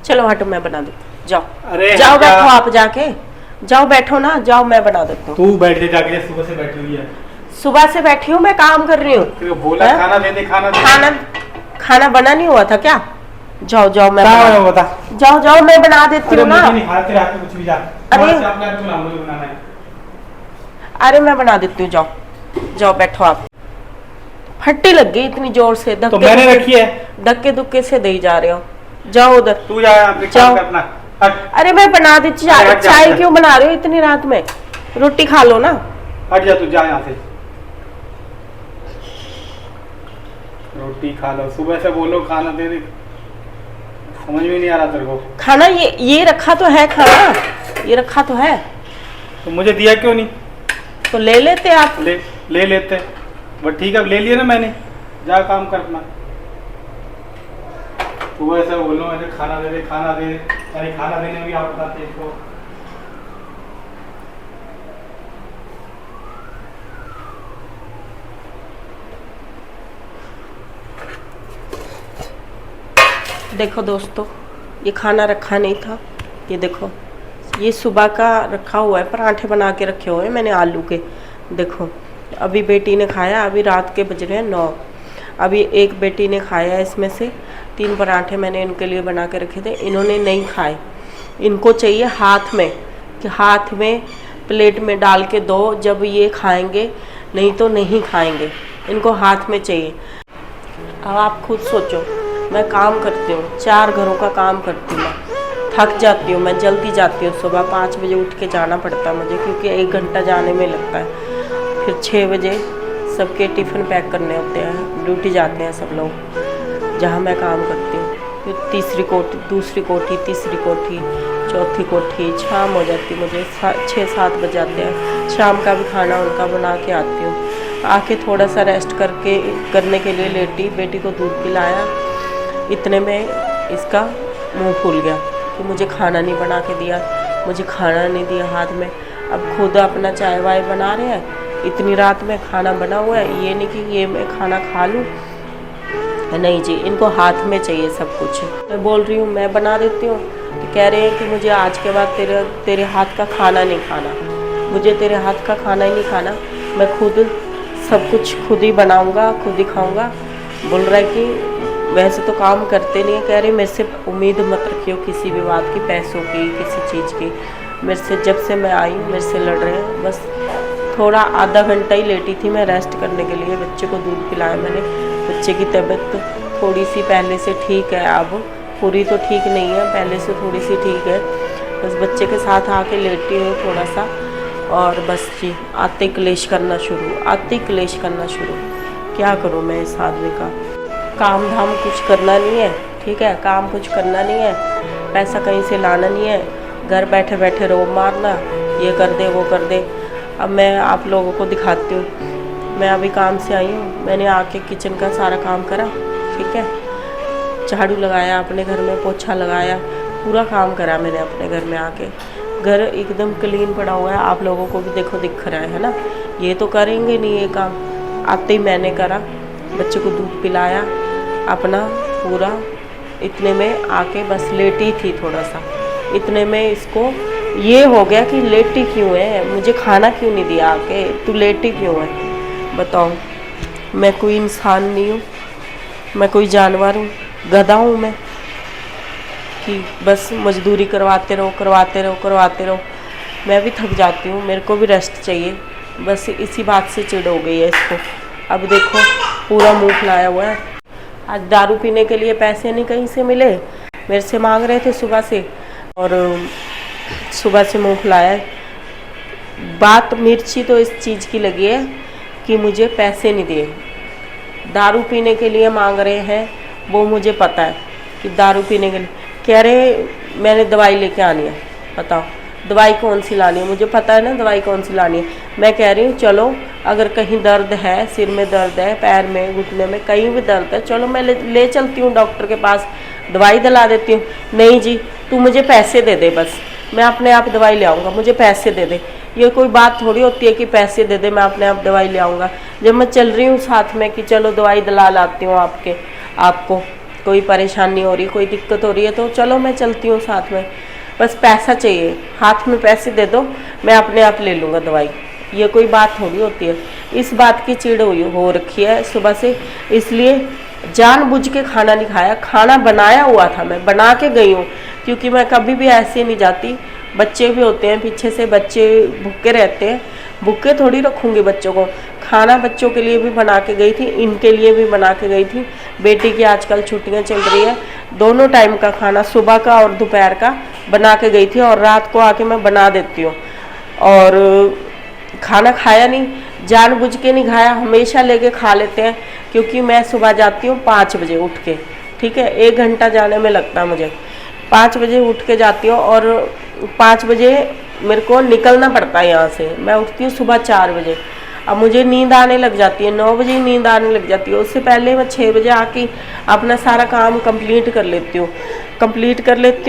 चलो हटो, मैं बना दूँ। जाओ, अरे जाओ बैठो आप जाके, जाओ बैठो ना, जाओ मैं बना देती हूँ। तू बैठ जाके, सुबह से बैठी हुई है। सुबह से बैठी हूँ, मैं काम कर रही हूँ। तेरे को बोला खाना दे दे, खाना दे। खाना बना नहीं हुआ था क्या? जाओ जाओ मैं बता। जाओ जाओ मैं बना देती हूँ ना। नहीं खा, तेरे हाथ में कुछ भी जा। अरे बनाना है। अरे मैं बना देती हूँ, जाओ जाओ बैठो आप। फट्टी लग गई इतनी जोर से, तो मैंने रखी है। धक्के दुक्के से दे जा रहे हो। जाओ उधर, तू जा, जाओ। करना। अरे मैं बना दी चाय क्यों बना रही हो इतनी रात में? रोटी खा लो ना। हट जा, तू जा यहाँ से। रोटी खा लो, सुबह से बोलो खाना दे दे, समझ में नहीं आ रहा तेरे को। खाना ये रखा तो है, खाना ये रखा तो है। तो मुझे दिया क्यों नहीं? तो ले लेते आप। ले लेते, बट ठीक है, ले लिया ना मैंने। जा काम करना। सुबह से बोलो मुझे खाना दे दे, खाना दे दे, यानी खाना देने में भी आप बताते इसको। देखो दोस्तों, ये खाना रखा नहीं था, ये देखो, ये सुबह का रखा हुआ है, पराठे बना के रखे हुए हैं मैंने आलू के। देखो अभी बेटी ने खाया, अभी रात के बज रहे हैं 9। अभी एक बेटी ने खाया, इसमें से 3 पराठे मैंने इनके लिए बना के रखे थे, इन्होंने नहीं खाए। इनको चाहिए हाथ में, कि हाथ में प्लेट में डाल के दो, जब ये खाएंगे, नहीं तो नहीं खाएंगे। इनको हाथ में चाहिए। अब आप खुद सोचो, मैं काम करती हूँ, 4 घरों का काम करती हूँ, मैं थक जाती हूँ, मैं जल्दी जाती हूँ, सुबह 5 बजे उठ के जाना पड़ता है मुझे, क्योंकि 1 घंटा जाने में लगता है। फिर 6 बजे सबके टिफ़िन पैक करने होते हैं, ड्यूटी जाते हैं सब लोग जहाँ मैं काम करती हूँ। फिर तीसरी कोठी, दूसरी कोठी, तीसरी कोठी, चौथी कोठी, शाम हो जाती है मुझे, 6-7 बज जाते हैं। शाम का भी खाना उनका बना के आती हूँ। आके थोड़ा सा रेस्ट करने के लिए लेटी, बेटी को दूध पिलाया, इतने में इसका मुंह फूल गया कि मुझे खाना नहीं बना के दिया, मुझे खाना नहीं दिया हाथ में। अब खुद अपना चाय वाय बना रहे हैं, इतनी रात में खाना बना हुआ है, ये नहीं कि ये मैं खाना खा लूँ, नहीं जी, इनको हाथ में चाहिए सब कुछ। मैं बोल रही हूँ मैं बना देती हूँ, तो कह रहे हैं कि मुझे आज के बाद तेरे हाथ का खाना नहीं खाना, मुझे तेरे हाथ का खाना ही नहीं खाना, मैं खुद सब कुछ खुद ही बनाऊँगा, खुद ही खाऊँगा। बोल रहा है कि वैसे तो काम करते नहीं है, कह रहे मेरे से उम्मीद मत रखियो किसी भी बात की, पैसों की, किसी चीज़ की। मेरे से जब से मैं आई हूँ मेरे से लड़ रहे हैं। बस थोड़ा आधा घंटा ही लेटी थी मैं रेस्ट करने के लिए, बच्चे को दूध पिलाया मैंने। बच्चे की तबीयत थोड़ी सी पहले से ठीक है, अब पूरी तो ठीक नहीं है, पहले से थोड़ी सी ठीक है। बस बच्चे के साथ आके लेटी हूँ थोड़ा सा, और बस जी आते क्लेश करना शुरू। क्या करूँ मैं इस आदमी का? काम धाम कुछ करना नहीं है, ठीक है, काम कुछ करना नहीं है, पैसा कहीं से लाना नहीं है, घर बैठे बैठे रोब मारना, ये कर दे वो कर दे। अब मैं आप लोगों को दिखाती हूँ। मैं अभी काम से आई हूँ, मैंने आके किचन का सारा काम करा, ठीक है, झाड़ू लगाया अपने घर में, पोछा लगाया, पूरा काम करा मैंने अपने घर में आके। घर एकदम क्लीन पड़ा हुआ है, आप लोगों को भी देखो दिख रहा है ना। ये तो करेंगे नहीं ये काम, आते ही मैंने करा, बच्चे को दूध पिलाया अपना पूरा। इतने में आके बस लेटी थी थोड़ा सा, इतने में इसको ये हो गया कि लेटी क्यों है, मुझे खाना क्यों नहीं दिया, आके तू लेटी क्यों है? बताओ, मैं कोई इंसान नहीं हूँ, मैं कोई जानवर हूँ, गधा हूँ मैं कि बस मजदूरी करवाते रहो। मैं भी थक जाती हूँ, मेरे को भी रेस्ट चाहिए। बस इसी बात से चिढ़ हो गई है इसको। अब देखो पूरा मुंह फुलाया हुआ है। आज दारू पीने के लिए पैसे नहीं कहीं से मिले, मेरे से मांग रहे थे सुबह से, और सुबह से मुंह फुलाया है। बात मिर्ची तो इस चीज़ की लगी है कि मुझे पैसे नहीं दिए, दारू पीने के लिए मांग रहे हैं, वो मुझे पता है कि दारू पीने के लिए कह रहे मैंने दवाई लेके आनी है। बताओ दवाई कौन सी लानी है, मुझे पता है ना दवाई कौन सी लानी है। मैं कह रही हूँ चलो अगर कहीं दर्द है, सिर में दर्द है, पैर में, घुटने में, कहीं भी दर्द है, चलो मैं ले चलती हूँ डॉक्टर के पास, दवाई दिला देती हूँ। नहीं जी, तू मुझे पैसे दे दे, बस मैं अपने आप दवाई ले आऊँगा, मुझे पैसे दे दे। ये कोई बात थोड़ी होती है कि पैसे दे दे मैं अपने आप दवाई ले आऊँगा। जब मैं चल रही हूँ साथ में कि चलो दवाई दिला लाती हूँ आपको, कोई परेशानी हो रही, कोई दिक्कत हो रही है तो चलो मैं चलती हूँ साथ में, बस पैसा चाहिए, हाथ में पैसे दे दो, मैं अपने आप ले लूँगा दवाई। ये कोई बात थोड़ी होती है। इस बात की चिढ़ हो रखी है सुबह से, इसलिए जानबूझ के खाना नहीं खाया। खाना बनाया हुआ था, मैं बना के गई हूँ, क्योंकि मैं कभी भी ऐसे नहीं जाती। बच्चे भी होते हैं पीछे से, बच्चे भूखे रहते हैं, भूखे थोड़ी रखूँगी बच्चों को। खाना बच्चों के लिए भी बना के गई थी, इनके लिए भी बना के गई थी। बेटी की आजकल छुट्टियां चल रही है, दोनों टाइम का खाना, सुबह का और दोपहर का बना के गई थी, और रात को आके मैं बना देती हूँ। और खाना खाया नहीं, जानबूझ के नहीं खाया, हमेशा लेके खा लेते हैं, क्योंकि मैं सुबह जाती हूँ 5 बजे उठ के, ठीक है, 1 घंटा जाने में लगता है मुझे। 5 बजे उठ के जाती हूँ, और 5 बजे मेरे को निकलना पड़ता है यहाँ से। मैं उठती हूँ सुबह 4 बजे, अब मुझे नींद आने लग जाती है, 9 बजे नींद आने लग जाती है। उससे पहले मैं 6 बजे आके अपना सारा काम कंप्लीट कर लेती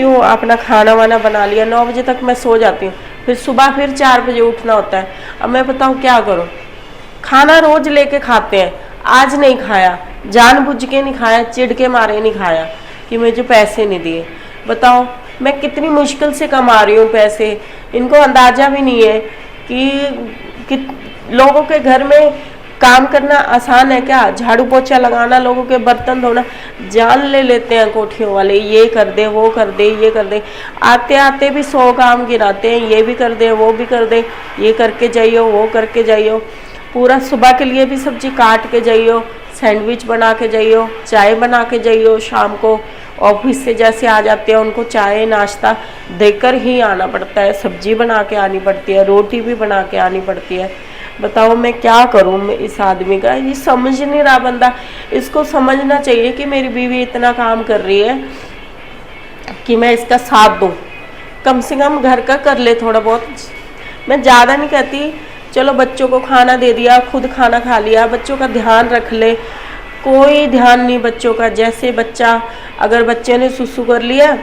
हूँ, अपना खाना वाना बना लिया, 9 बजे तक मैं सो जाती हूँ। फिर सुबह फिर 4 बजे उठना होता है। अब मैं बताऊँ क्या करूँ? खाना रोज लेके खाते हैं, आज नहीं खाया, जानबूझ के नहीं खाया, चिढ़ के मारे नहीं खाया कि मुझे पैसे नहीं दिए। बताओ मैं कितनी मुश्किल से कमा रही हूँ पैसे, इनको अंदाजा भी नहीं है कि लोगों के घर में काम करना आसान है क्या? झाड़ू पोछा लगाना, लोगों के बर्तन धोना, जान ले लेते हैं कोठियों वाले, ये कर दे, वो कर दे, ये कर दे, आते आते भी 100 काम गिराते हैं, ये भी कर दे, वो भी कर दे, ये करके जाइयो, वो करके जाइयो, पूरा सुबह के लिए भी सब्जी काट के जाइयो, सैंडविच बना के जाइयो, चाय बना के जाइयो, शाम को ऑफिस से जैसे आ जाते हैं उनको चाय नाश्ता देकर ही आना पड़ता है, सब्जी बना के आनी पड़ती है, रोटी भी बना के आनी पड़ती है। बताओ मैं क्या करूं? मैं इस आदमी का, ये समझ नहीं रहा बंदा। इसको समझना चाहिए कि मेरी बीवी इतना काम कर रही है कि मैं इसका साथ दूं, कम से कम घर का कर ले थोड़ा बहुत। मैं ज़्यादा नहीं कहती, चलो बच्चों को खाना दे दिया, खुद खाना खा लिया, बच्चों का ध्यान रख ले, कोई ध्यान नहीं बच्चों का। जैसे बच्चा, अगर बच्चे ने सुसु कर लिया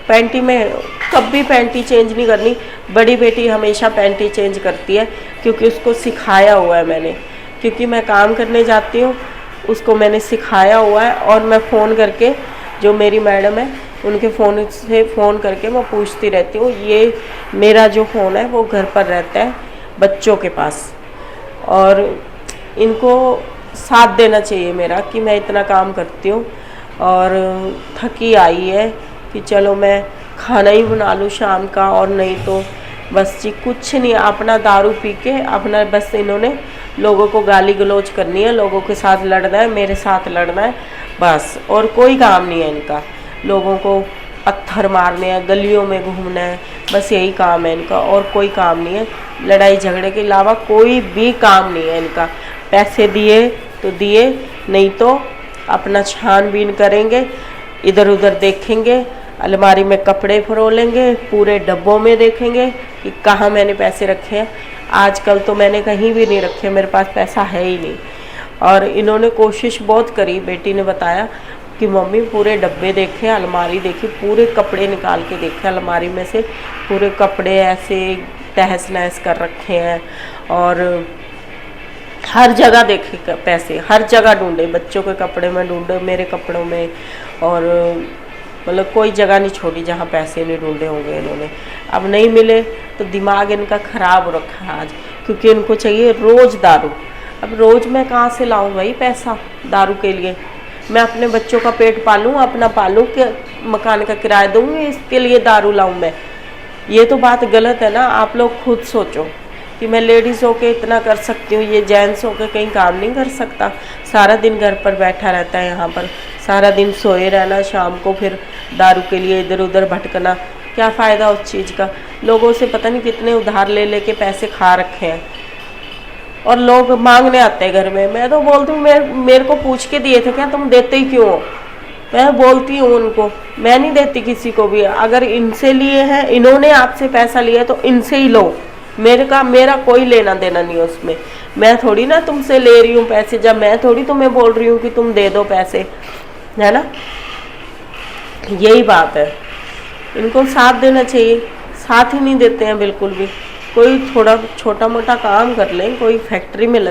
पैंटी में, कभी पैंटी चेंज नहीं करनी। बड़ी बेटी हमेशा पैंटी चेंज करती है, क्योंकि उसको सिखाया हुआ है मैंने, क्योंकि मैं काम करने जाती हूँ, उसको मैंने सिखाया हुआ है। और मैं फ़ोन करके, जो मेरी मैडम है उनके फ़ोन से फ़ोन करके मैं पूछती रहती हूँ। ये मेरा जो फ़ोन है वो घर पर रहता है बच्चों के पास, और इनको साथ देना चाहिए मेरा कि मैं इतना काम करती हूँ और थकी आई है कि चलो मैं खाना ही बना लूँ शाम का, और नहीं तो बस जी कुछ नहीं, अपना दारू पी के अपना बस इन्होंने लोगों को गाली गलौज करनी है, लोगों के साथ लड़ना है, मेरे साथ लड़ना है बस, और कोई काम नहीं है इनका। लोगों को पत्थर मारने हैं, गलियों में घूमना है, बस यही काम है इनका, और कोई काम नहीं है। लड़ाई झगड़े के अलावा कोई भी काम नहीं है इनका। पैसे दिए तो दिए, नहीं तो अपना छानबीन करेंगे, इधर उधर देखेंगे, अलमारी में कपड़े फरोलेंगे, पूरे डब्बों में देखेंगे कि कहाँ मैंने पैसे रखे हैं। आजकल तो मैंने कहीं भी नहीं रखे, मेरे पास पैसा है ही नहीं। और इन्होंने कोशिश बहुत करी, बेटी ने बताया कि मम्मी पूरे डब्बे देखे, अलमारी देखी, पूरे कपड़े निकाल के देखे अलमारी में से, पूरे कपड़े ऐसे तहस नहस कर रखे हैं, और हर जगह देखे पैसे, हर जगह ढूंढे, बच्चों के कपड़े में ढूंढे, मेरे कपड़ों में, और मतलब कोई जगह नहीं छोड़ी जहाँ पैसे नहीं ढूंढे होंगे इन्होंने। अब नहीं मिले तो दिमाग इनका ख़राब हो रखा है आज, क्योंकि इनको चाहिए रोज़ दारू। अब रोज़ मैं कहाँ से लाऊं भाई पैसा दारू के लिए? मैं अपने बच्चों का पेट पालूं, अपना पालूं, कि मकान का किराया दूंगी, इसके लिए दारू लाऊं मैं? ये तो बात गलत है ना। आप लोग खुद सोचो कि मैं लेडीज़ होके इतना कर सकती हूँ, ये जेंट्स होके कहीं काम नहीं कर सकता? सारा दिन घर पर बैठा रहता है, यहाँ पर सारा दिन सोए रहना, शाम को फिर दारू के लिए इधर उधर भटकना, क्या फ़ायदा उस चीज़ का? लोगों से पता नहीं कितने उधार ले लेके पैसे खा रखे हैं, और लोग मांगने आते हैं घर में। मैं तो बोलती हूँ, मेरे को पूछ के दिए थे क्या, तुम देते ही क्यों हो? मैं बोलती हूँ उनको, मैं नहीं देती किसी को भी। अगर इनसे लिए हैं, इन्होंने आपसे पैसा लिया तो इनसे ही लो, मेरा कोई लेना देना नहीं है उसमें। मैं थोड़ी ना तुमसे ले रही हूँ पैसे, जब मैं थोड़ी तुम्हें बोल रही हूँ कि तुम दे दो पैसे, है ना? यही बात है, इनको साथ देना चाहिए, साथ ही नहीं देते हैं बिल्कुल भी। कोई थोड़ा छोटा मोटा काम कर लें, कोई फैक्ट्री में लग